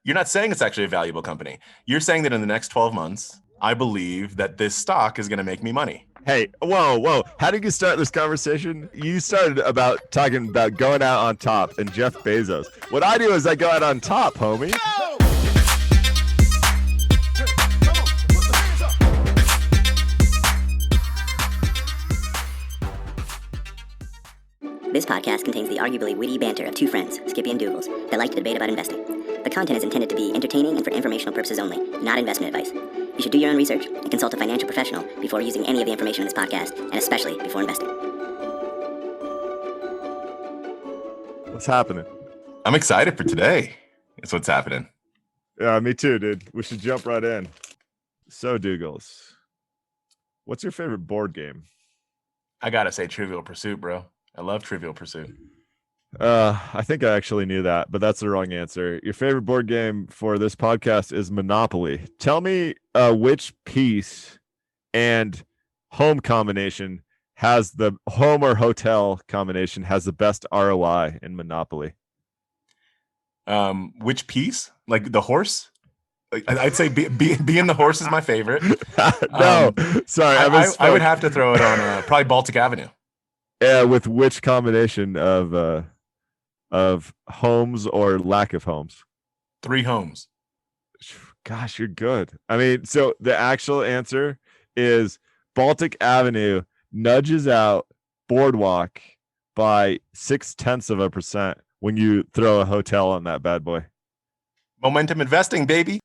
You're not saying it's actually a valuable company. You're saying that in the next 12 months, I believe that this stock is going to make me money. Hey, whoa. How did you start this conversation? You started about talking about going out on top and Jeff Bezos. What I do is I go out on top, homie. This podcast contains the arguably witty banter of two friends, Skippy and Doogles, that like to debate about investing. The content is intended to be entertaining and for informational purposes only, not investment advice. You should do your own research and consult a financial professional before using any of the information in this podcast, and especially before investing. What's happening? I'm excited for today. That's what's happening. Yeah, me too, dude. We should jump right in. So, Doogles, what's your favorite board game? I got to say Trivial Pursuit, bro. I love Trivial Pursuit. I think I actually knew that, but that's the wrong answer. Your favorite board game for this podcast is Monopoly. Tell me which piece and home combination has the home or hotel combination has the best ROI in Monopoly. Which piece? Like the horse? I'd say being the horse is my favorite. No, sorry. I would have to throw it on probably Baltic Avenue. Yeah, with which combination of homes or lack of homes? 3 homes. Gosh, you're good. I mean, so the actual answer is Baltic Avenue nudges out Boardwalk by 0.6% when you throw a hotel on that bad boy. Momentum investing, baby.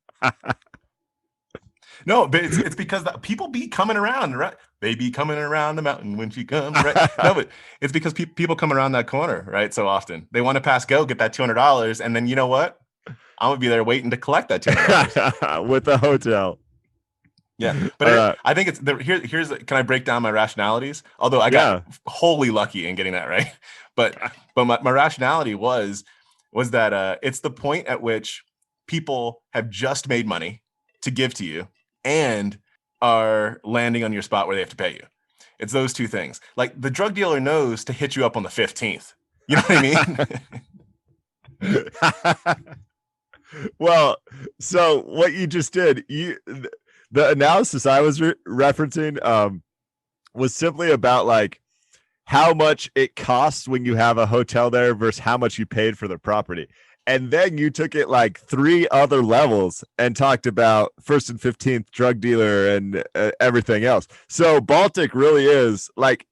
No, but it's because people be coming around, right? They be coming around the mountain when she comes, right? No, but it's because people come around that corner, right? So often they want to pass go, get that $200, and then you know what? I'm gonna be there waiting to collect that $200 with the hotel. Yeah, but I think it's here's can I break down my rationalities? Although I got wholly lucky in getting that right, but my rationality was that it's the point at which people have just made money to give to you and are landing on your spot where they have to pay you. It's those two things. Like the drug dealer knows to hit you up on the 15th. You know what I mean? Well, so what you just did, the analysis I was referencing was simply about like how much it costs when you have a hotel there versus how much you paid for the property. And then you took it like 3 other levels and talked about first and 15th drug dealer and everything else. So Baltic really is like,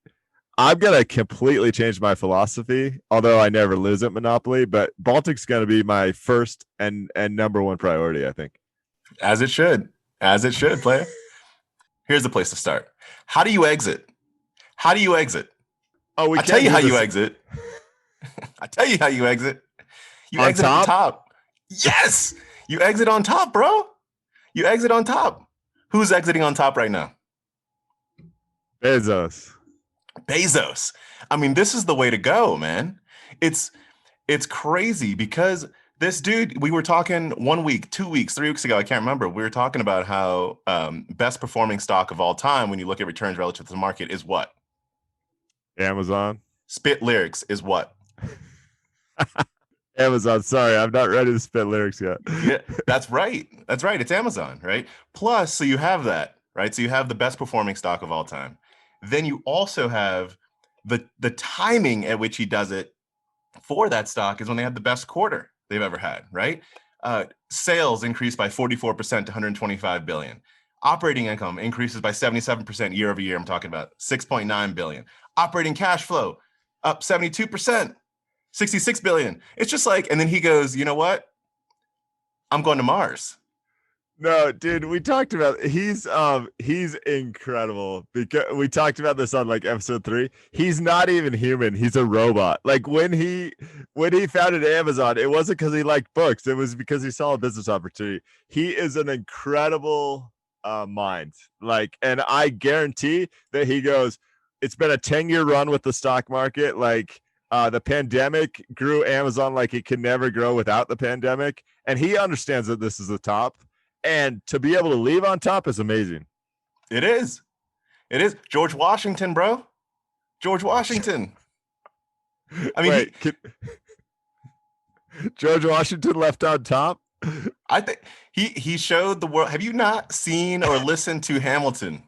I'm going to completely change my philosophy, although I never lose at Monopoly, but Baltic's going to be my first and number one priority, I think. As it should, player. Here's the place to start. How do you exit? Oh, I tell you how you exit. You on exit top? at the top. Yes! You exit on top, bro. You exit on top. Who's exiting on top right now? Bezos. I mean, this is the way to go, man. It's crazy because this dude, we were talking 1 week, 2 weeks, 3 weeks ago, I can't remember. We were talking about how best performing stock of all time when you look at returns relative to the market is what? Amazon. Spit Lyrics is what? Amazon. Sorry, I'm not ready to spit lyrics yet. Yeah, that's right. It's Amazon, right? Plus, so you have that, right? So you have the best performing stock of all time. Then you also have the timing at which he does it for that stock is when they have the best quarter they've ever had, right? Sales increased by 44% to 125 billion. Operating income increases by 77% year over year. I'm talking about 6.9 billion. Operating cash flow up 72%. 66 billion. It's just like, and then he goes, you know what? I'm going to Mars. No, dude, we talked about he's incredible because we talked about this on like episode 3. He's not even human. He's a robot. Like when he founded Amazon, it wasn't because he liked books. It was because he saw a business opportunity. He is an incredible mind. Like, and I guarantee that he goes, it's been a 10-year run with the stock market. Like, the pandemic grew Amazon like it could never grow without the pandemic. And he understands that this is the top. And to be able to leave on top is amazing. It is. George Washington, bro. George Washington. I mean, Wait, George Washington left on top? I think he showed the world. Have you not seen or listened to Hamilton?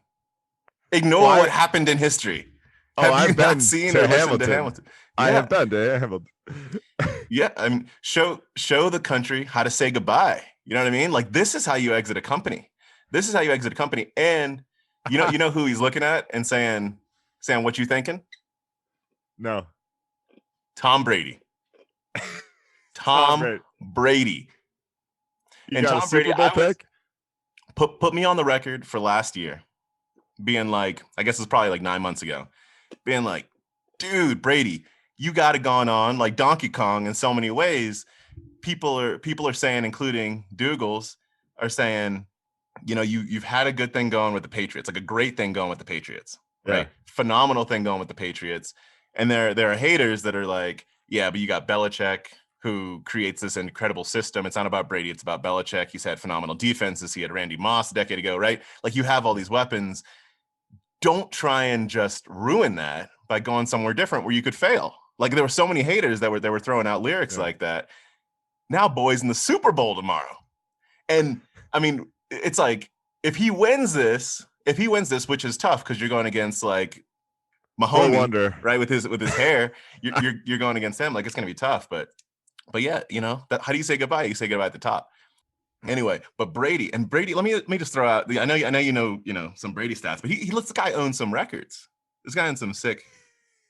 Ignore Well, what happened in history. Oh, Have you I've not been seen to or listened to Hamilton. Hamilton? I Yeah, have been to Hamilton. yeah. I mean, show the country how to say goodbye. You know what I mean? Like this is how you exit a company. This is how you exit a company. And you know who he's looking at and saying, what you thinking? No. Tom Brady. Tom Tom Brady. Brady. You And got a Tom Brady, Super Bowl pick? Put me on the record for last year, being like, I guess it's probably like 9 months ago, being like, dude, Brady, you got it going on like Donkey Kong in so many ways. People are saying, including Doogles, are saying, you've had a good thing going with the Patriots, like a great thing going with the Patriots, right? Yeah. Phenomenal thing going with the Patriots. And there are haters that are like, yeah, but you got Belichick, who creates this incredible system. It's not about Brady, it's about Belichick. He's had phenomenal defenses. He had Randy Moss a decade ago, right? Like you have all these weapons. Don't try and just ruin that by going somewhere different where you could fail. Like there were so many haters that were throwing out lyrics like that. Now boys in the Super Bowl tomorrow. And I mean, it's like if he wins this, which is tough because you're going against like Mahomes, right? With his hair, you're going against him. Like it's gonna be tough, but yeah, how do you say goodbye? You say goodbye at the top. Anyway, but Brady, let me just throw out I know you know some Brady stats, but he lets the guy own some records. This guy owns some sick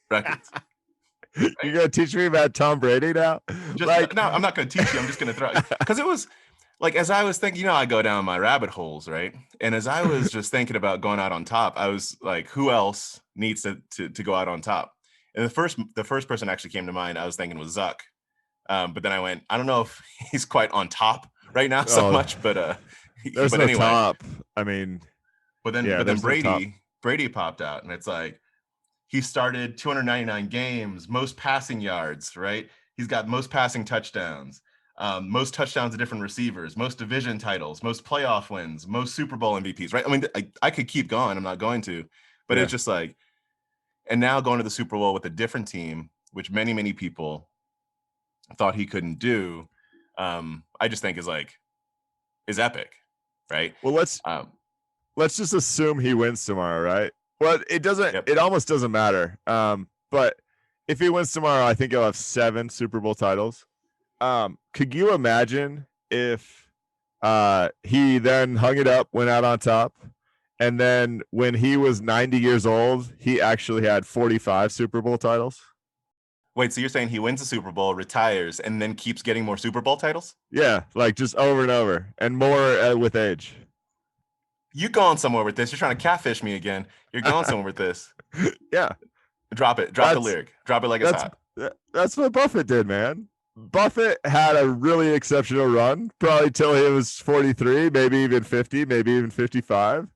records. Right? You're gonna teach me about Tom Brady now? No, I'm not gonna teach you. I'm just gonna throw because it was like as I was thinking, I go down my rabbit holes, right? And as I was just thinking about going out on top, I was like, who else needs to go out on top? And the first person actually came to mind, I was thinking was Zuck. But then I went, I don't know if he's quite on top right now so much, but there's no top. I mean, but then Brady popped out, and it's like he started 299 games, most passing yards, right? He's got most passing touchdowns, most touchdowns to different receivers, most division titles, most playoff wins, most Super Bowl MVPs, right? I mean, I could keep going. I'm not going to, but it's just like, and now going to the Super Bowl with a different team, which many, many people thought he couldn't do, I just think is epic, right? Well, let's just assume he wins tomorrow, right? Well, it almost doesn't matter. But if he wins tomorrow, I think he'll have 7 Super Bowl titles. Could you imagine if he then hung it up, went out on top, and then when he was 90 years old, he actually had 45 Super Bowl titles? Wait, so you're saying he wins the Super Bowl, retires, and then keeps getting more Super Bowl titles? Yeah, like just over and over, and more with age. You going somewhere with this? You're trying to catfish me again. You're going somewhere with this. Yeah. Drop it. Drop the lyric. Drop it like it's hot. That's what Buffett did, man. Buffett had a really exceptional run, probably till he was 43, maybe even 50, maybe even 55.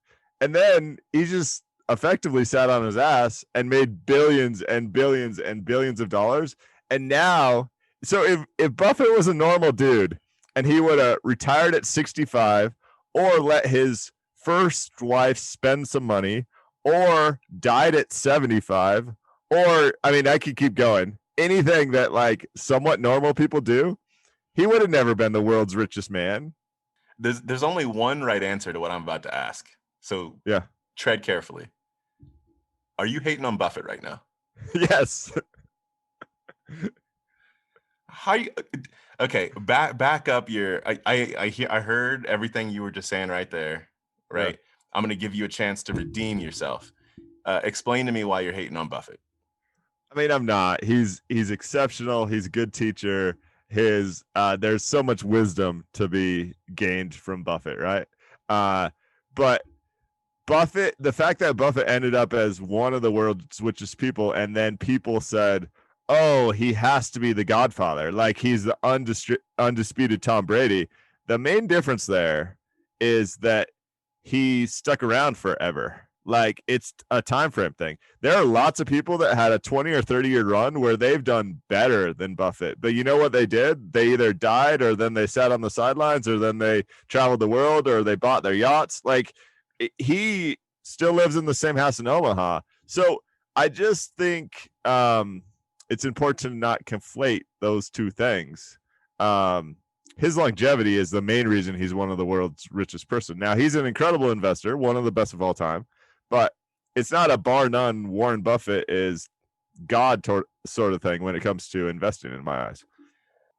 And then he just effectively sat on his ass and made billions and billions and billions of dollars. And now, so if Buffett was a normal dude and he would have retired at 65 or let his first wife spend some money or died at 75, or I mean, I could keep going. Anything that like somewhat normal people do, he would have never been the world's richest man. There's only one right answer to what I'm about to ask. So yeah, tread carefully. Are you hating on Buffett right now? Yes. Okay, back up your I heard everything you were just saying right there, right? Yeah. I'm going to give you a chance to redeem yourself. Explain to me why you're hating on Buffett. I mean, I'm not. He's exceptional. He's a good teacher. There's so much wisdom to be gained from Buffett, right? But Buffett, the fact that Buffett ended up as one of the world's richest people, and then people said, oh, he has to be the Godfather, like he's the undisputed Tom Brady. The main difference there is that he stuck around forever. Like it's a time frame thing. There are lots of people that had a 20 or 30-year run where they've done better than Buffett. But you know what they did? They either died, or then they sat on the sidelines, or then they traveled the world, or they bought their yachts. Like he still lives in the same house in Omaha. So I just think it's important to not conflate those two things. his longevity is the main reason he's one of the world's richest person. Now, he's an incredible investor, one of the best of all time, but it's not a bar none Warren Buffett is God sort of thing when it comes to investing in my eyes.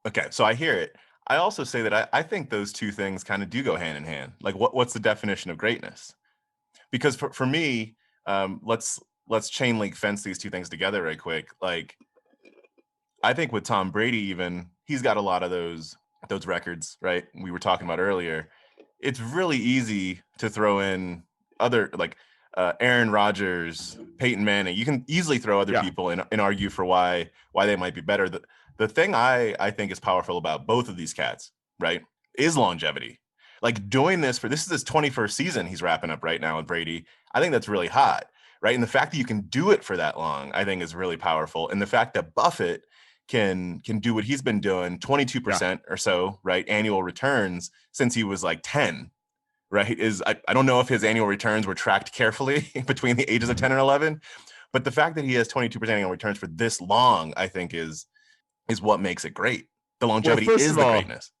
Okay, so I hear it. I also say that I think those two things kind of do go hand in hand. Like, what's the definition of greatness? Because for me, let's chain link fence these two things together right quick. Like, I think with Tom Brady, even he's got a lot of those records, right? We were talking about earlier. It's really easy to throw in other like Aaron Rodgers, Peyton Manning. You can easily throw other people and argue for why they might be better. The thing I think is powerful about both of these cats, right, is longevity. Like doing this is his 21st season he's wrapping up right now with Brady. I think that's really hot, right? And the fact that you can do it for that long, I think is really powerful. And the fact that Buffett can do what he's been doing, 22% or so, right, annual returns since he was like 10, right, is I don't know if his annual returns were tracked carefully between the ages of 10 and 11, but the fact that he has 22% annual returns for this long, I think is what makes it great. The longevity is the greatness.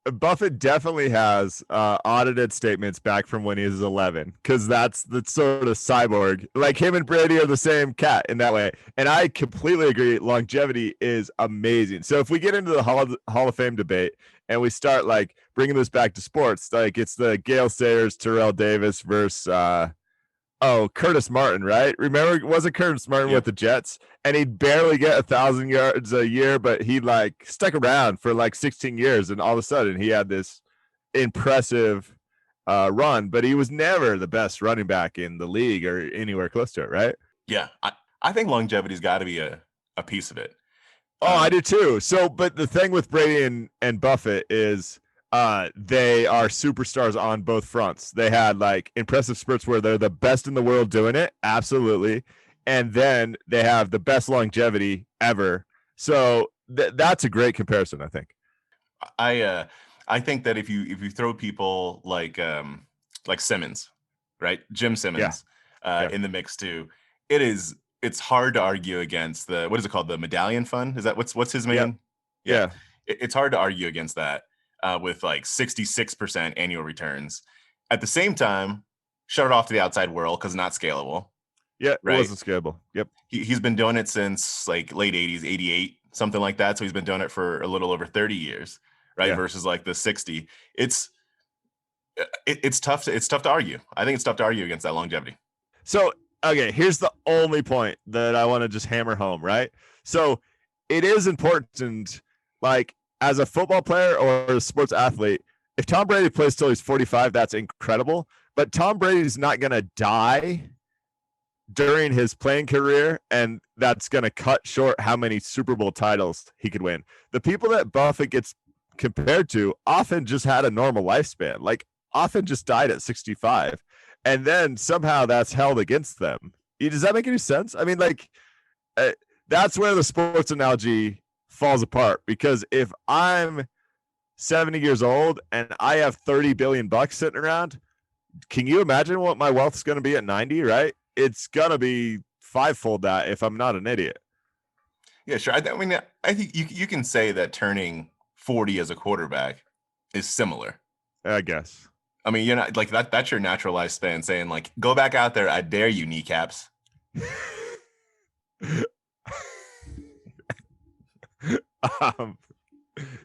Buffett definitely has audited statements back from when he was 11, because that's the sort of cyborg. Like him and Brady are the same cat in that way. And I completely agree. Longevity is amazing. So if we get into the Hall of Fame debate and we start like bringing this back to sports, like it's the Gale Sayers, Terrell Davis versus Curtis Martin, right? Remember, was it Curtis Martin with the Jets? And he'd barely get 1,000 yards a year, but he like stuck around for like 16 years. And all of a sudden he had this impressive run, but he was never the best running back in the league or anywhere close to it, right? Yeah. I think longevity's got to be a piece of it. I do too. So, but the thing with Brady and Buffett is they are superstars on both fronts. They had like impressive spurts where they're the best in the world doing it. Absolutely. And then they have the best longevity ever. So that's a great comparison, I think. I think that if you throw people like Simmons, right? Jim Simmons in the mix too, it's hard to argue against what is it called? The Medallion Fund? Is that what's his main? Yeah. It's hard to argue against that. With like 66% annual returns. At the same time, shut it off to the outside world because not scalable. Yeah, right? It wasn't scalable. Yep. He's been doing it since like late 80s, 88, something like that. So he's been doing it for a little over 30 years, right? Yeah. Versus like the 60. It's tough to argue. I think it's tough to argue against that longevity. So, okay, here's the only point that I want to just hammer home, right? So it is important, like, as a football player or a sports athlete, if Tom Brady plays till he's 45, that's incredible. But Tom Brady's not going to die during his playing career, and that's going to cut short how many Super Bowl titles he could win. The people that Buffett gets compared to often just had a normal lifespan, like often just died at 65. And then somehow that's held against them. Does that make any sense? I mean, like, that's where the sports analogy falls apart, because if I'm 70 years old and I have 30 billion bucks sitting around, can you imagine what my wealth is going to be at 90, right? It's going to be fivefold that if I'm not an idiot. Yeah, sure. I mean, I think you can say that turning 40 as a quarterback is similar. I guess. I mean, you're not like that's your natural lifespan, saying like, go back out there. I dare you, kneecaps.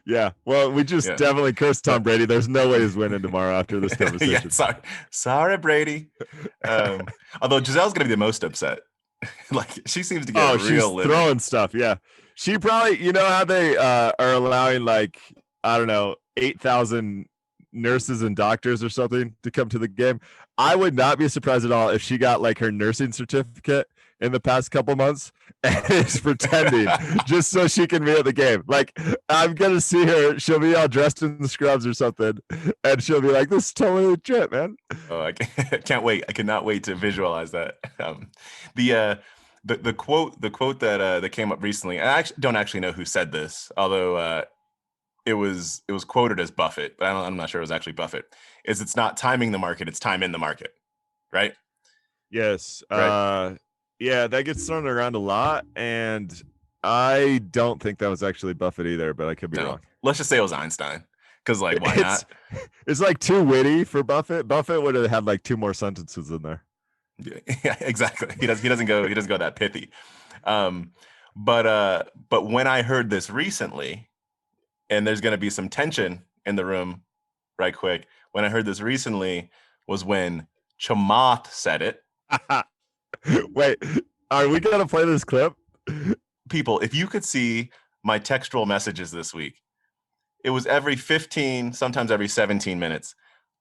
Yeah, well, we just definitely cursed Tom Brady. There's no way he's winning tomorrow after this conversation. Sorry, Brady. Although Giselle's gonna be the most upset. Like, she seems to get she's throwing stuff. Yeah, she probably, how they are allowing like, I don't know, 8,000 nurses and doctors or something to come to the game. I would not be surprised at all if she got like her nursing certificate in the past couple months and is pretending just so she can be at the game. Like, I'm gonna see her, she'll be all dressed in the scrubs or something, and she'll be like, this is totally legit, man. Oh, I can't wait. I cannot wait to visualize that. The quote that came up recently, and I don't actually know who said this, although it was quoted as Buffett, but I'm not sure it was actually Buffett, is it's not timing the market, it's time in the market, right? Yes. Right. Yeah, that gets thrown around a lot, and I don't think that was actually Buffett either, but I could be wrong. Let's just say it was Einstein, because like why not? It's like too witty for Buffett. Buffett would have had like 2 more sentences in there. Yeah, exactly. He doesn't go that pithy. But when I heard this recently, and there's going to be some tension in the room right quick. When I heard this recently was when Chamath said it. Wait, are we going to play this clip? People, if you could see my textual messages this week, it was every 15, sometimes every 17 minutes.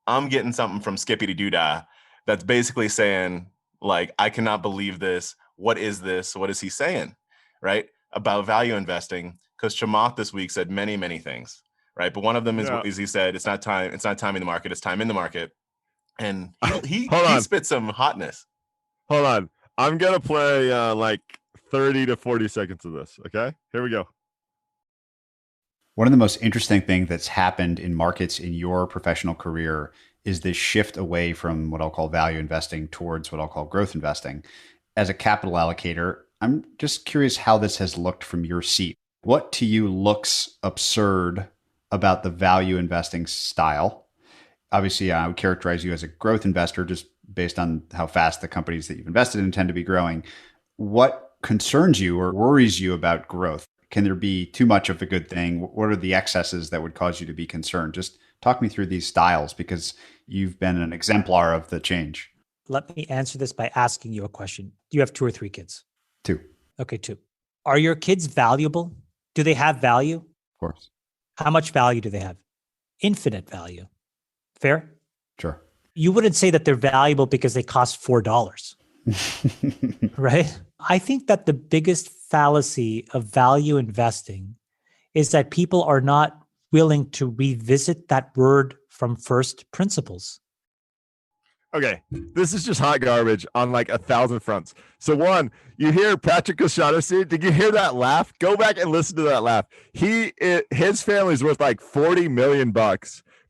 I'm getting something from Skippy to Doodah that's basically saying, like, I cannot believe this. What is this? What is he saying? Right? About value investing. Because Chamath this week said many, many things. Right. But one of them is he said, it's not time in the market, it's time in the market. And he spit some hotness. Hold on. I'm going to play like 30 to 40 seconds of this. Okay, here we go. One of the most interesting things that's happened in markets in your professional career is this shift away from what I'll call value investing towards what I'll call growth investing. As a capital allocator, I'm just curious how this has looked from your seat. What to you looks absurd about the value investing style? Obviously, I would characterize you as a growth investor just based on how fast the companies that you've invested in tend to be growing. What concerns you or worries you about growth? Can there be too much of a good thing? What are the excesses that would cause you to be concerned? Just talk me through these styles because you've been an exemplar of the change. Let me answer this by asking you a question. Do you have 2 or 3 kids? 2. Okay, 2. Are your kids valuable? Do they have value? Of course. How much value do they have? Infinite value. Fair? Sure. You wouldn't say that they're valuable because they cost $4, right? I think that the biggest fallacy of value investing is that people are not willing to revisit that word from first principles. Okay, this is just hot garbage on like 1,000 fronts. So one, you hear Patrick O'Shaughnessy. Did you hear that laugh? Go back and listen to that laugh. His family's worth like $40 million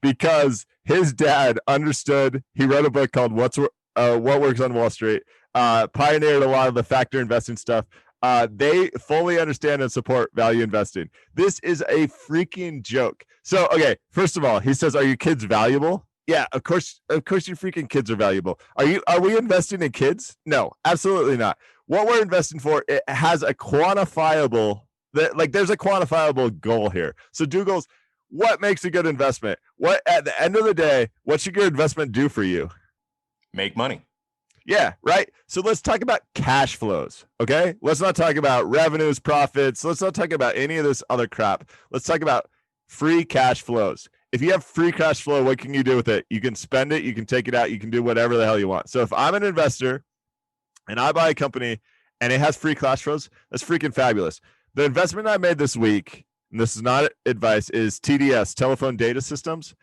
because his dad understood. He wrote a book called What Works on Wall Street. Pioneered a lot of the factor investing stuff. They fully understand and support value investing. This is a freaking joke. So, okay, first of all, he says, "Are your kids valuable?" Yeah, of course your freaking kids are valuable. Are we investing in kids? No, absolutely not. What we're investing for, it has a quantifiable, there's a quantifiable goal here. So Doogles, what makes a good investment? What at the end of the day, what should your investment do for you? Make money. Yeah, right. So let's talk about cash flows. Okay. Let's not talk about revenues, profits. Let's not talk about any of this other crap. Let's talk about free cash flows. If you have free cash flow, what can you do with it? You can spend it, you can take it out, you can do whatever the hell you want. So if I'm an investor and I buy a company and it has free cash flows, that's freaking fabulous. The investment I made this week, and this is not advice, is TDS, Telephone Data Systems,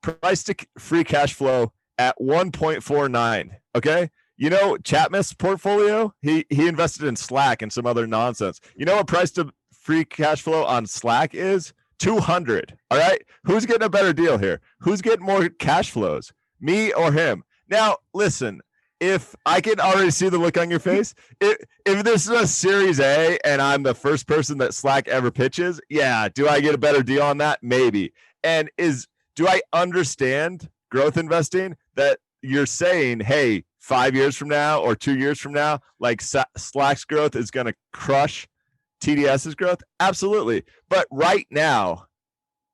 price to free cash flow at 1.49. Okay. You know, Chamath's portfolio, he invested in Slack and some other nonsense. You know what price to free cash flow on Slack is? 200. All right. Who's getting a better deal here? Who's getting more cash flows? Me or him? Now, listen, if I can already see the look on your face, if this is a Series A and I'm the first person that Slack ever pitches, yeah, do I get a better deal on that? Maybe. And do I understand growth investing that you're saying, hey, 5 years from now or 2 years from now, like Slack's growth is going to crush TDS's growth? Absolutely. But right now,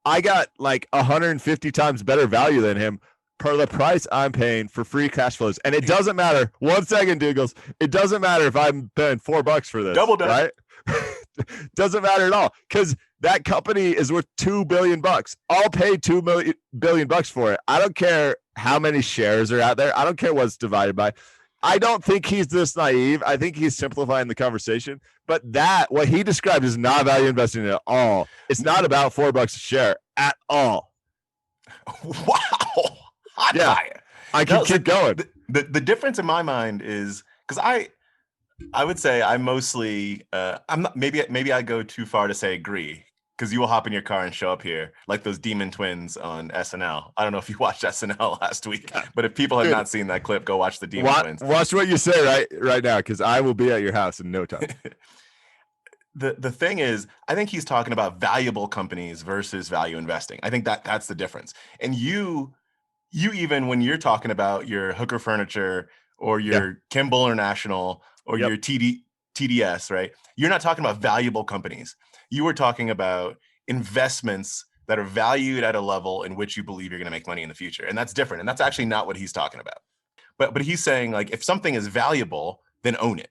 I got like 150 times better value than him per the price I'm paying for free cash flows. And it doesn't matter. 1 second, Doogles. It doesn't matter if I'm paying $4 for this. Double done. Right? Doesn't matter at all because that company is worth $2 billion. I'll pay $2 billion for it. I don't care how many shares are out there. I don't care what's divided by. I don't think he's this naive. I think he's simplifying the conversation. But what he described is not value investing at all. It's not about $4 a share at all. Wow. Yeah, I can keep going. The difference in my mind is because I would say I mostly I'm not maybe I go too far to say agree because you will hop in your car and show up here like those demon twins on SNL. I don't know if you watched SNL last week, but if people have not seen that clip, go watch the demon twins. Watch what you say right now because I will be at your house in no time. the thing is, I think he's talking about valuable companies versus value investing. I think that's the difference. And you even when you're talking about your Hooker Furniture or Yeah. your Kimball International or Yep. your TDS, right? You're not talking about valuable companies. You were talking about investments that are valued at a level in which you believe you're going to make money in the future. And that's different. And that's actually not what he's talking about. But he's saying, like, if something is valuable, then own it.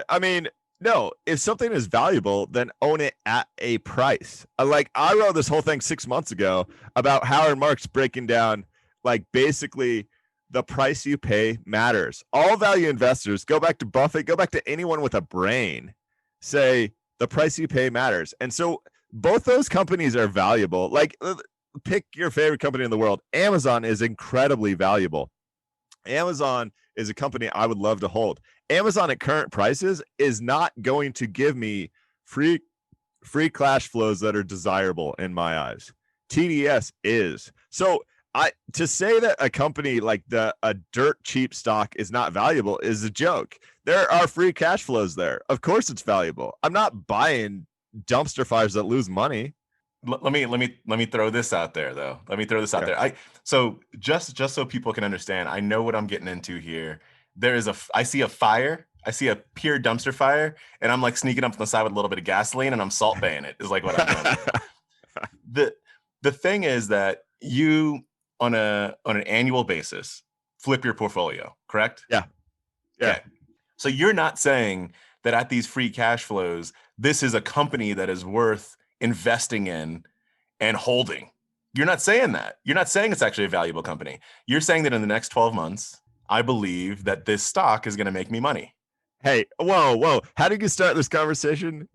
I mean, no, if something is valuable, then own it at a price. Like, I wrote this whole thing 6 months ago about Howard Marks breaking down, like, basically the price you pay matters. All value investors, go back to Buffett, go back to anyone with a brain, say the price you pay matters. And so both those companies are valuable. Like, pick your favorite company in the world. Amazon is incredibly valuable. Amazon is a company I would love to hold. Amazon at current prices is not going to give me free cash flows that are desirable in my eyes. TDS is. So to say that a company like a dirt cheap stock is not valuable is a joke. There are free cash flows there. Of course it's valuable. I'm not buying dumpster fires that lose money. Let me throw this out there, though. Let me throw this out there. So just so people can understand, I know what I'm getting into here. I see a fire. I see a pure dumpster fire, and I'm like sneaking up to the side with a little bit of gasoline, and I'm salt baying it. Is like what I'm doing. The thing is that you on an annual basis flip your portfolio, correct? Yeah. Okay. So you're not saying that at these free cash flows, this is a company that is worth investing in and holding. You're not saying that. You're not saying it's actually a valuable company. You're saying that in the next 12 months, I believe that this stock is going to make me money. Hey, whoa. How did you start this conversation?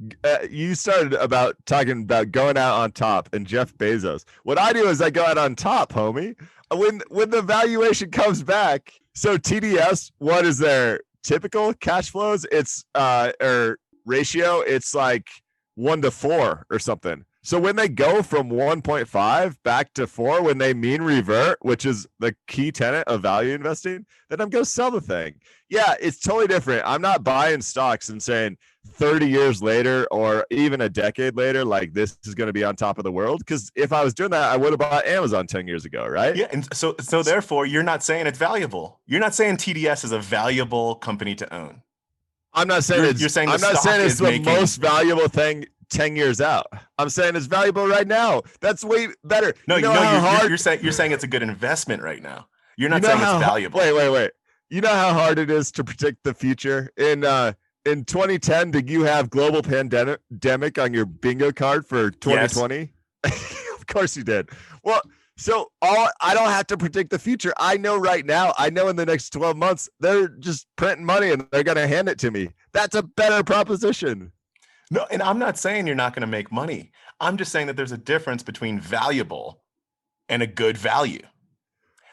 You started about talking about going out on top and Jeff Bezos. What I do is I go out on top, homie. When the valuation comes back, so TDS, what is their typical cash flows? It's or ratio, it's like 1-4 or something. So when they go from 1.5 back to 4, when they mean revert, which is the key tenet of value investing, then I'm going to sell the thing. Yeah, it's totally different. I'm not buying stocks and saying 30 years later or even a decade later, like this is going to be on top of the world. Because if I was doing that, I would have bought Amazon 10 years ago, right? Yeah, and so therefore, you're not saying it's valuable. You're not saying TDS is a valuable company to own. I'm not saying you're saying I'm not saying it's the most valuable thing 10 years out. I'm saying it's valuable right now. That's way better. No, you're saying it's a good investment right now. You're not saying it's valuable. Wait. You know how hard it is to predict the future? In 2010, did you have global pandemic on your bingo card for 2020? Yes. Of course you did. Well, so I don't have to predict the future. I know right now. I know in the next 12 months they're just printing money and they're going to hand it to me. That's a better proposition. No, and I'm not saying you're not going to make money. I'm just saying that there's a difference between valuable and a good value.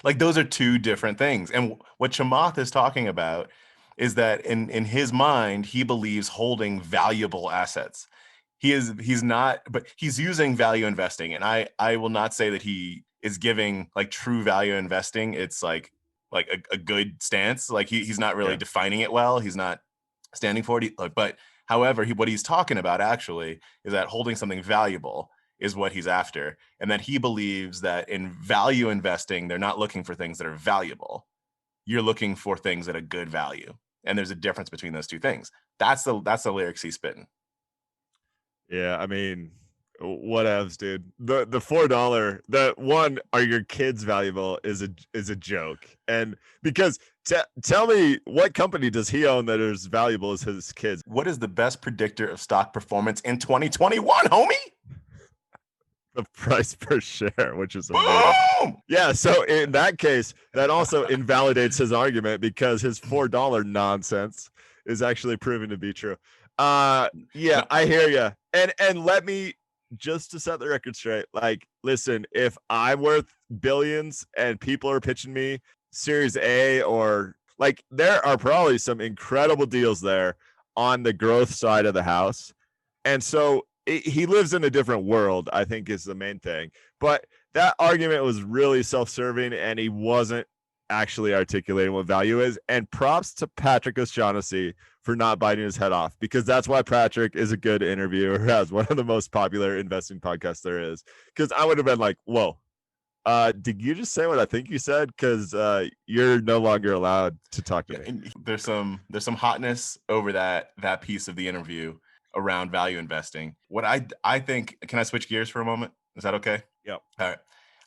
Like those are two different things. And what Chamath is talking about is that in his mind, he believes holding valuable assets. He's not, but he's using value investing. And I will not say that he is giving like true value investing. It's like a good stance. Like he's not really defining it well. He's not standing for it. But however, what he's talking about actually is that holding something valuable is what he's after. And that he believes that in value investing, they're not looking for things that are valuable. You're looking for things at a good value. And there's a difference between those two things. That's the lyrics he's spitting. Yeah, I mean, what else, dude? The $4, the one, are your kids valuable is a joke. And because tell me, what company does he own that is valuable as his kids? What is the best predictor of stock performance in 2021, homie? The price per share, which is amazing. Yeah, so in that case, that also invalidates his argument because his $4 nonsense is actually proven to be true. I hear you. And let me, just to set the record straight, like, listen, if I'm worth billions and people are pitching me Series A, or like, there are probably some incredible deals there on the growth side of the house. And so he lives in a different world, I think, is the main thing. But that argument was really self-serving, and he wasn't actually articulating what value is. And props to Patrick O'Shaughnessy for not biting his head off, because that's why Patrick is a good interviewer, has one of the most popular investing podcasts there is. Because I would have been like, whoa, did you just say what I think you said? Because you're no longer allowed to talk to me. And there's some hotness over that piece of the interview around value investing. What I think, can I switch gears for a moment? Is that okay? Yep. All right.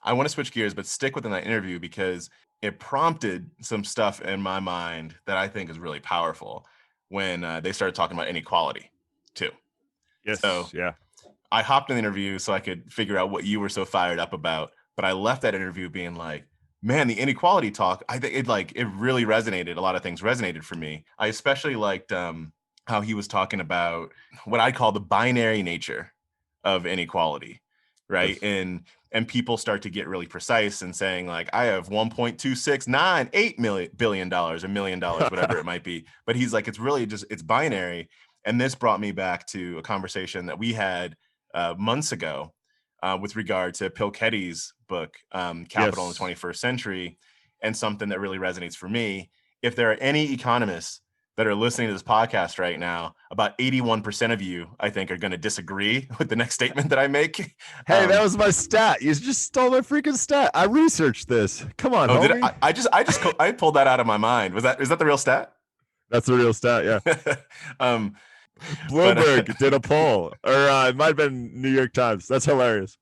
I want to switch gears, but stick within that interview because it prompted some stuff in my mind that I think is really powerful when they started talking about inequality too. Yes. So yeah. I hopped in the interview so I could figure out what you were so fired up about, but I left that interview being like, man, the inequality talk, I think it really resonated. A lot of things resonated for me. I especially liked how he was talking about what I call the binary nature of inequality, right? Yes. And people start to get really precise and saying like, I have $1.2698 billion, $1 million, whatever it might be. But he's like, it's really just, it's binary. And this brought me back to a conversation that we had months ago with regard to Piketty's book, Capital in the 21st Century, and something that really resonates for me. If there are any economists that are listening to this podcast right now, about 81% of you, I think, are going to disagree with the next statement that I make. Hey, that was my stat. You just stole my freaking stat. I researched this. Come on, homie. Did I pulled that out of my mind. Is that the real stat? That's the real stat, yeah. Bloomberg did a poll, or it might have been New York Times. That's hilarious.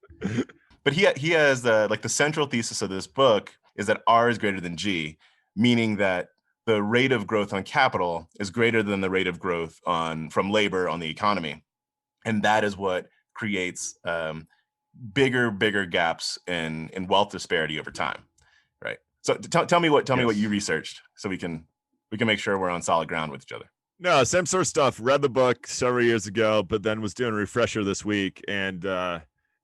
But he has the central thesis of this book is that R is greater than G, meaning that the rate of growth on capital is greater than the rate of growth from labor on the economy, and that is what creates bigger gaps in wealth disparity over time, right? So tell me what you researched, so we can make sure we're on solid ground with each other. No, same sort of stuff. Read the book several years ago, but then was doing a refresher this week, and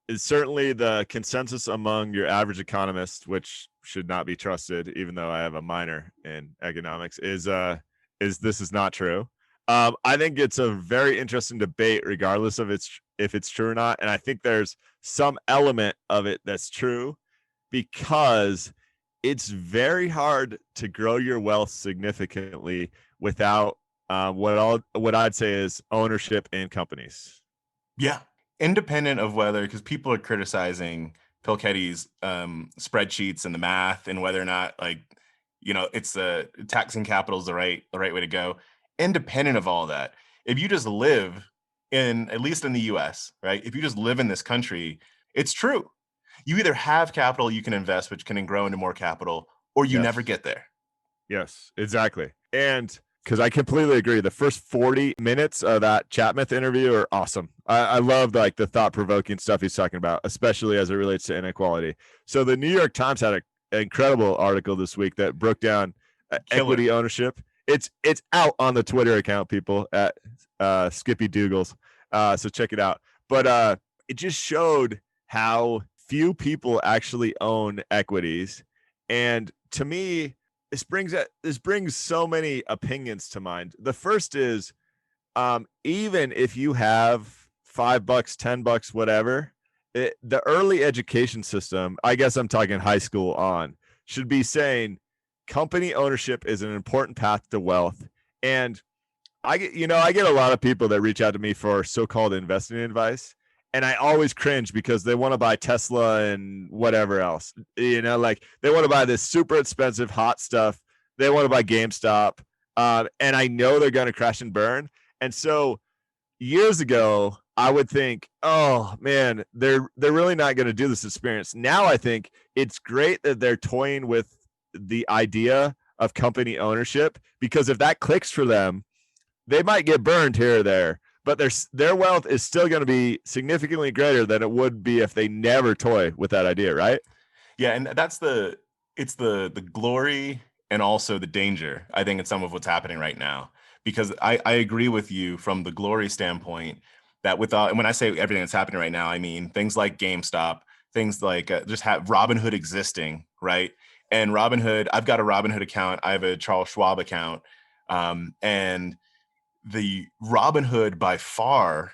it's certainly the consensus among your average economist, which should not be trusted, even though I have a minor in economics, is this is not true. I think it's a very interesting debate, regardless of if it's true or not. And I think there's some element of it that's true, because it's very hard to grow your wealth significantly without what I'd say is ownership in companies. Yeah. Independent of whether, because people are criticizing Piketty's spreadsheets and the math and whether or not, like, it's the taxing capital is the right way to go. Independent of all that, if you just live at least in the US, right? If you just live in this country, it's true. You either have capital you can invest, which can grow into more capital, or you never get there. Yes, exactly. And because I completely agree. The first 40 minutes of that Chamath interview are awesome. I love like the thought-provoking stuff he's talking about, especially as it relates to inequality. So the New York Times had an incredible article this week that broke down equity ownership. It's out on the Twitter account, people, at Skippy Doogles. So check it out. But it just showed how few people actually own equities. And to me, this brings so many opinions to mind. The first is, even if you have $5, $10, whatever, the early education system, I guess I'm talking high school on, should be saying company ownership is an important path to wealth. And I get a lot of people that reach out to me for so-called investing advice. And I always cringe because they want to buy Tesla and whatever else, like they want to buy this super expensive hot stuff. They want to buy GameStop. And I know they're going to crash and burn. And so years ago, I would think, oh man, they're really not going to do this experience. Now I think it's great that they're toying with the idea of company ownership, because if that clicks for them, they might get burned here or there. But their wealth is still going to be significantly greater than it would be if they never toy with that idea, right? Yeah, and it's the glory and also the danger, I think, in some of what's happening right now. Because I agree with you from the glory standpoint that when I say everything that's happening right now, I mean things like GameStop, things like just have Robinhood existing, right? And Robinhood, I've got a Robinhood account, I have a Charles Schwab account, and the Robinhood by far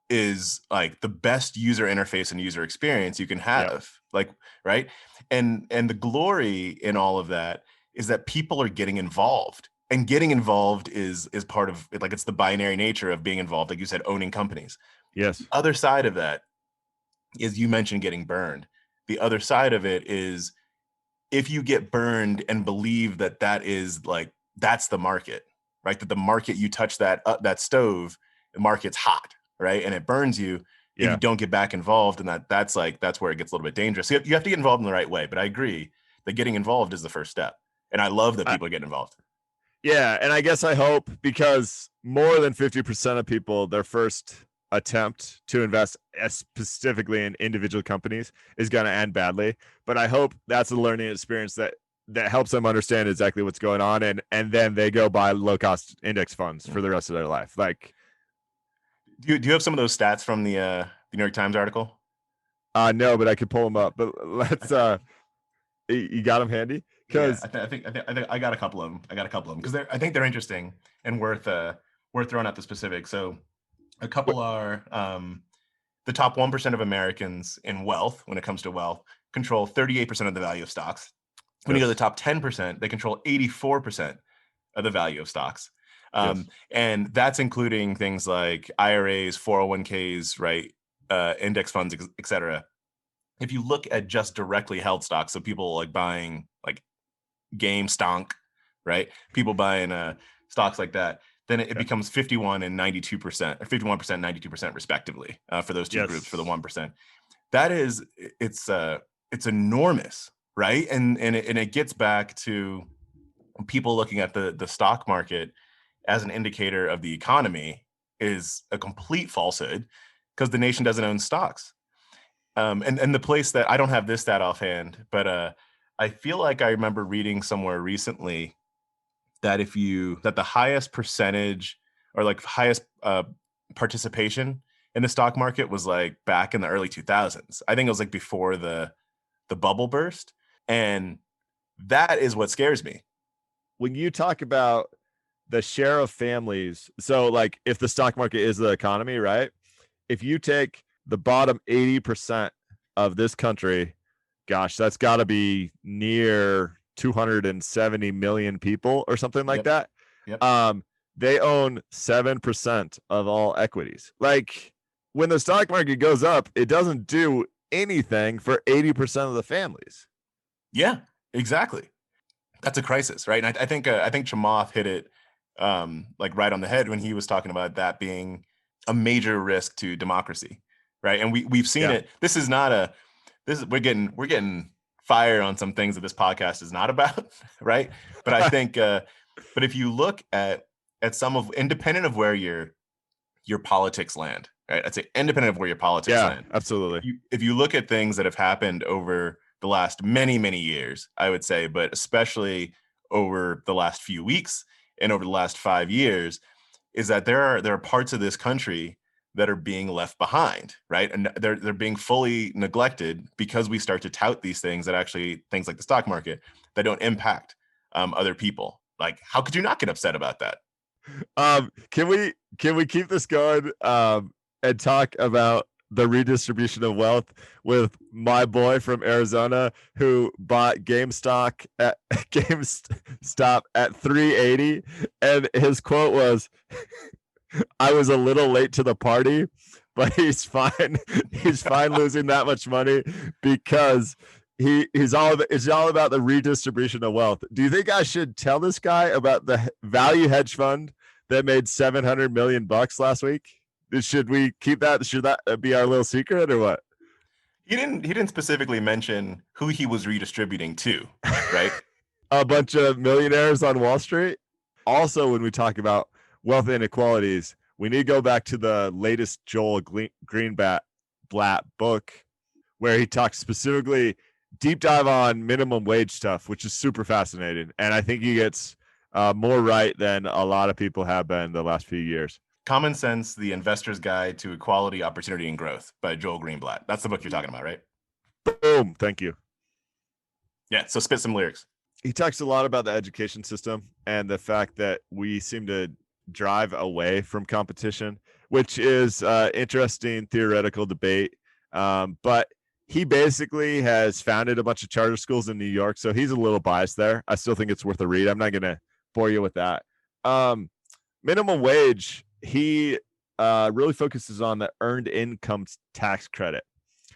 is like the best user interface and user experience you can have. like, right? And the glory in all of that is that people are getting involved. And getting involved is part of it, like it's the binary nature of being involved, like you said, owning companies. Yes. The other side of that is, you mentioned getting burned. The other side of it is, if you get burned and believe that that is like, that's the market, right? That the market, you touch that that stove, the market's hot, right? And it burns you, and Yeah. you don't get back involved. And that's where it gets a little bit dangerous. So you have to get involved in the right way. But I agree that getting involved is the first step. And I love that people are getting involved. Yeah. And I guess I hope, because more than 50% of people, their first attempt to invest specifically in individual companies is going to end badly. But I hope that's a learning experience that helps them understand exactly what's going on, and then they go buy low cost index funds for the rest of their life. Like, do you have some of those stats from the New York Times article? No, but I could pull them up. But let's you got them handy? Because I think I got a couple of them. Because I think they're interesting and worth throwing out the specifics. So a couple are the top 1% of Americans in wealth, when it comes to wealth, control 38% of the value of stocks. When you go to the top 10%, they control 84% of the value of stocks. And that's including things like IRAs, 401ks, right? Index funds, et cetera. If you look at just directly held stocks, so people like buying like GameStonk, right? People buying stocks like that, then it becomes 51 and 92%, or 51%, 92% respectively, for those two groups, for the 1%. That is, it's enormous, right? And it gets back to people looking at the stock market as an indicator of the economy is a complete falsehood, because the nation doesn't own stocks. And the place that, I don't have this stat offhand, but I feel like I remember reading somewhere recently that that the highest percentage, or like highest participation in the stock market was like back in the early 2000s. I think it was like before the bubble burst. And that is what scares me. When you talk about the share of families, so like if the stock market is the economy, right? If you take the bottom 80% of this country, gosh, that's got to be near 270 million people or something like that. They own 7% of all equities. Like, when the stock market goes up, it doesn't do anything for 80% of the families. Yeah, exactly. That's a crisis, right? And I think Chamath hit it like right on the head when he was talking about that being a major risk to democracy, right? And we've seen it. This is not we're getting fire on some things that this podcast is not about, right? But I think but if you look at some of, independent of where your politics land, right? I'd say independent of where your politics land. Absolutely. If you look at things that have happened over the last many, many years, I would say, but especially over the last few weeks and over the last 5 years, is that there are parts of this country that are being left behind, right? And they're being fully neglected because we start to tout these things that actually, things like the stock market, that don't impact other people. Like, how could you not get upset about that? Can we keep this going and talk about the redistribution of wealth with my boy from Arizona who bought GameStop at 380, and his quote was, "I was a little late to the party, but he's fine. He's fine losing that much money because it's all about the redistribution of wealth." Do you think I should tell this guy about the value hedge fund that made $700 million last week? Should we keep that? Should that be our little secret, or what? He didn't specifically mention who he was redistributing to, right? A bunch of millionaires on Wall Street. Also, when we talk about wealth inequalities, we need to go back to the latest Joel Greenblatt book, where he talks specifically deep dive on minimum wage stuff, which is super fascinating. And I think he gets more right than a lot of people have been the last few years. Common Sense, The Investor's Guide to Equality, Opportunity, and Growth by Joel Greenblatt. That's the book you're talking about, right? Boom. Thank you. Yeah, so spit some lyrics. He talks a lot about the education system and the fact that we seem to drive away from competition, which is interesting theoretical debate. But he basically has founded a bunch of charter schools in New York, so he's a little biased there. I still think it's worth a read. I'm not going to bore you with that. Minimum wage, he really focuses on the earned income tax credit,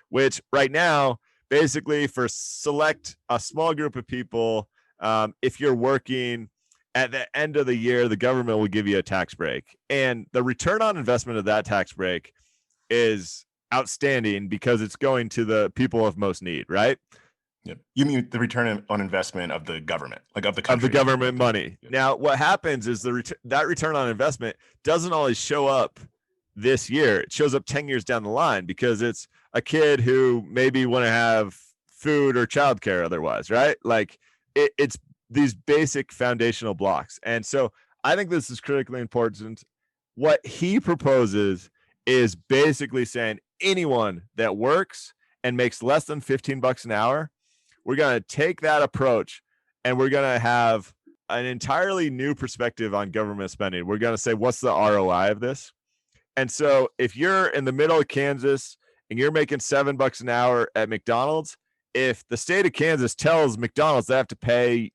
which right now, basically for select a small group of people, if you're working at the end of the year, the government will give you a tax break. And the return on investment of that tax break is outstanding because it's going to the people of most need, right? Yep. You mean the return on investment of the government, like of the country, of the government money. Yep. Now, what happens is that return on investment doesn't always show up this year. It shows up 10 years down the line because it's a kid who maybe want to have food or childcare otherwise, right? Like it's these basic foundational blocks. And so I think this is critically important. What he proposes is basically saying anyone that works and makes less than $15 an hour, we're going to take that approach and we're going to have an entirely new perspective on government spending. We're going to say, what's the ROI of this? And so if you're in the middle of Kansas and you're making $7 an hour at McDonald's, if the state of Kansas tells McDonald's they have to pay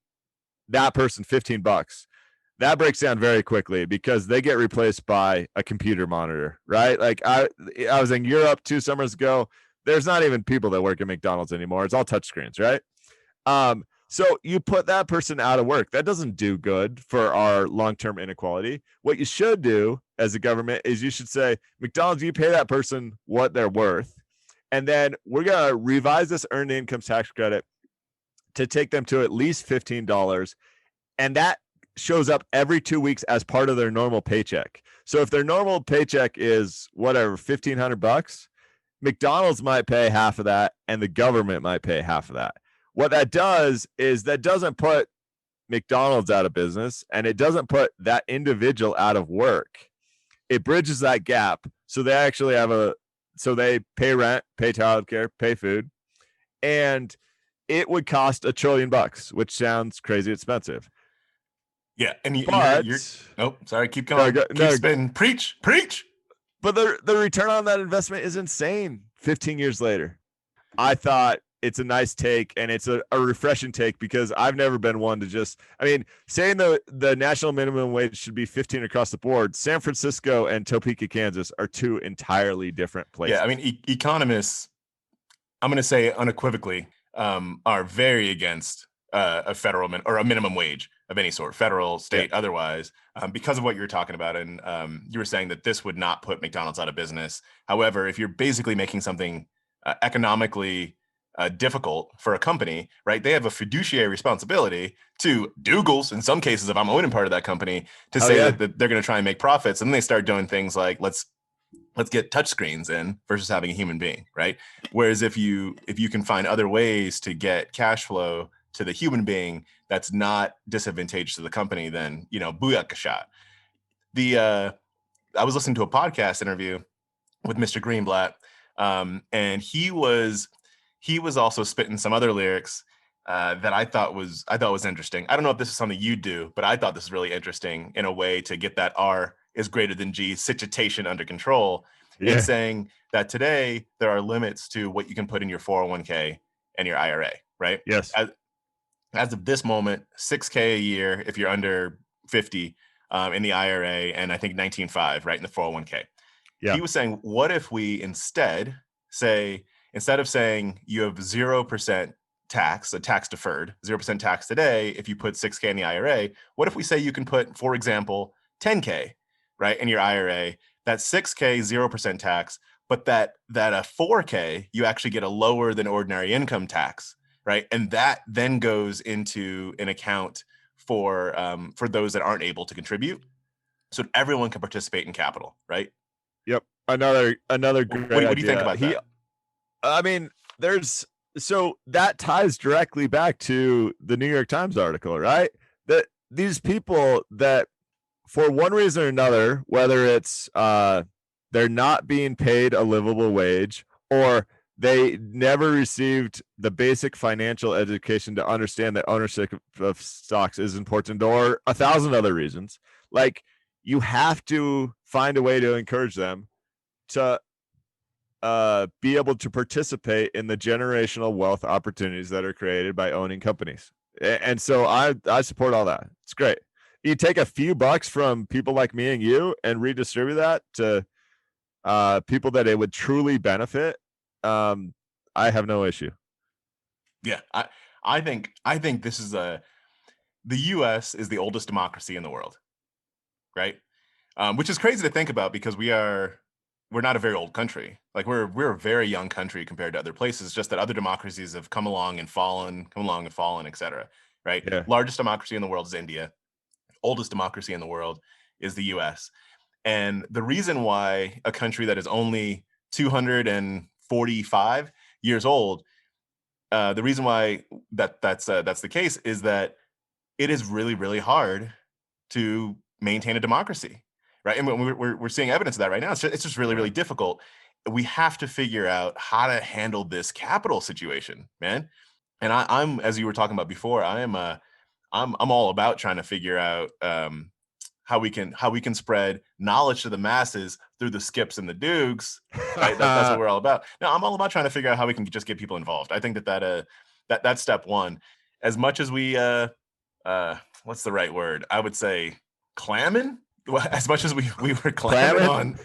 that person $15, that breaks down very quickly because they get replaced by a computer monitor, right? Like I was in Europe 2 summers ago. There's not even people that work at McDonald's anymore. It's all touchscreens, right? So you put that person out of work. That doesn't do good for our long-term inequality. What you should do as a government is you should say, McDonald's, you pay that person what they're worth. And then we're going to revise this earned income tax credit to take them to at least $15. And that shows up every 2 weeks as part of their normal paycheck. So if their normal paycheck is whatever, $1,500, McDonald's might pay half of that and the government might pay half of that. What that does is that doesn't put McDonald's out of business and it doesn't put that individual out of work. It bridges that gap. So they actually so they pay rent, pay childcare, pay food, and it would cost $1 trillion, which sounds crazy expensive. Yeah, and you're oh, sorry, keep going. Keep spinning. Preach. But the return on that investment is insane 15 years later. I thought it's a nice take, and it's a refreshing take because I've never been one to just, saying the national minimum wage should be 15 across the board. San Francisco and Topeka, Kansas are 2 entirely different places. Yeah, economists, I'm going to say unequivocally, are very against a federal or a minimum wage of any sort, federal, state, otherwise, because of what you're talking about. And you were saying that this would not put McDonald's out of business. However, if you're basically making something economically difficult for a company, right? They have a fiduciary responsibility to Doogles, in some cases, if I'm owning part of that company, to say that they're going to try and make profits. And then they start doing things like, let's get touchscreens in versus having a human being, right? Whereas if you can find other ways to get cash flow to the human being that's not disadvantageous to the company, then, booyaka shot. I was listening to a podcast interview with Mr. Greenblatt, and he was also spitting some other lyrics that I thought was interesting. I don't know if this is something you do, but I thought this was really interesting in a way to get that R is greater than G situation under control. Yeah. In saying that today there are limits to what you can put in your 401k and your IRA, right? Yes. As of this moment, $6K a year if you're under 50 in the IRA, and I think 19.5, right, in the 401k. Yeah. He was saying, what if we instead of saying you have 0% tax, a tax deferred, 0% tax today, if you put 6K in the IRA, what if we say you can put, for example, 10K, right, in your IRA, that's 6K, 0% tax, but that a 4K, you actually get a lower than ordinary income tax, right? And that then goes into an account for those that aren't able to contribute, so everyone can participate in capital, right? Yep. Another great idea. What do you think about that? So that ties directly back to the New York Times article, right? That these people that for one reason or another, whether it's they're not being paid a livable wage or they never received the basic financial education to understand that ownership of stocks is important, or 1,000 other reasons, like you have to find a way to encourage them to be able to participate in the generational wealth opportunities that are created by owning companies. And so I support all that. It's great. You take a few bucks from people like me and you and redistribute that to people that it would truly benefit. I have no issue. Yeah, I think this is the U.S. is the oldest democracy in the world, right? Which is crazy to think about because we're not a very old country. Like we're a very young country compared to other places. Just that other democracies have come along and fallen, etc. Right? Yeah. Largest democracy in the world is India. Oldest democracy in the world is the U.S. And the reason why a country that is only 245 years old, the reason why that's the case is that it is really, really hard to maintain a democracy, right? And we're seeing evidence of that right now. It's just really, really difficult. We have to figure out how to handle this capital situation, man. And I'm, as you were talking about before, I'm all about trying to figure out how we can spread knowledge to the masses through the Skips and the Doogs, right? That's what we're all about. Now, I'm all about trying to figure out how we can just get people involved. I think that's step one. As much as we what's the right word? I would say clamming. As much as we were clamming on,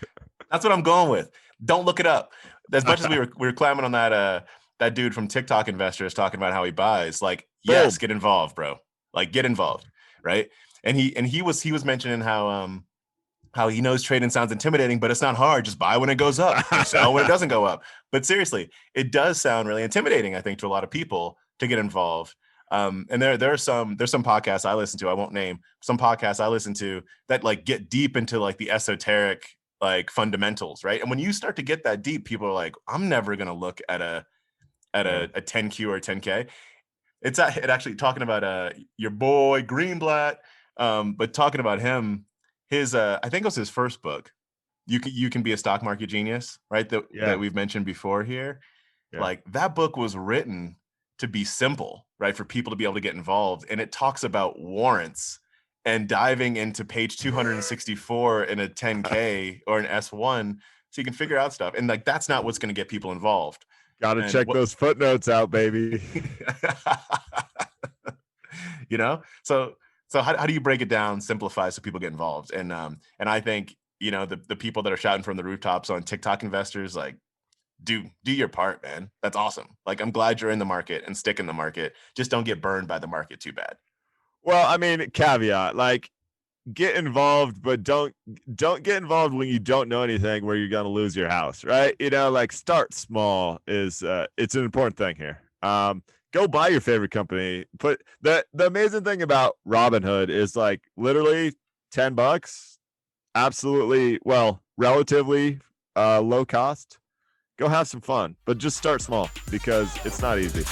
that's what I'm going with. Don't look it up. As much as we were clamming on that dude from TikTok Investors talking about how he buys, like, yes, get involved, bro. Like, get involved, right? And he was mentioning how he knows trading sounds intimidating, but it's not hard. Just buy when it goes up, or sell when it doesn't go up. But seriously, it does sound really intimidating, I think, to a lot of people to get involved. And there's some podcasts I listen to. I won't name some podcasts I listen to that like get deep into like the esoteric like fundamentals, right? And when you start to get that deep, people are like, I'm never gonna look at a 10Q or 10K. It actually talking about your boy Greenblatt, but talking about him, his I think it was his first book. You can be a stock market genius, right? That we've mentioned before here. Yeah. Like that book was written to be simple, right? For people to be able to get involved. And it talks about warrants and diving into page 264 in a 10K or an S1 so you can figure out stuff. And like, that's not what's going to get people involved. Got to check those footnotes out, baby. You know? So how do you break it down, simplify so people get involved? And I think, you know, the people that are shouting from the rooftops on TikTok Investors, like, do your part, man. That's awesome. Like, I'm glad you're in the market and stick in the market. Just don't get burned by the market too bad. Well, I mean, caveat, like, get involved, but don't get involved when you don't know anything where you're going to lose your house, right? You know, like start small is it's an important thing here. Go buy your favorite company. Put the amazing thing about Robinhood is like literally $10, absolutely, well, relatively low cost. Go have some fun, but just start small because it's not easy.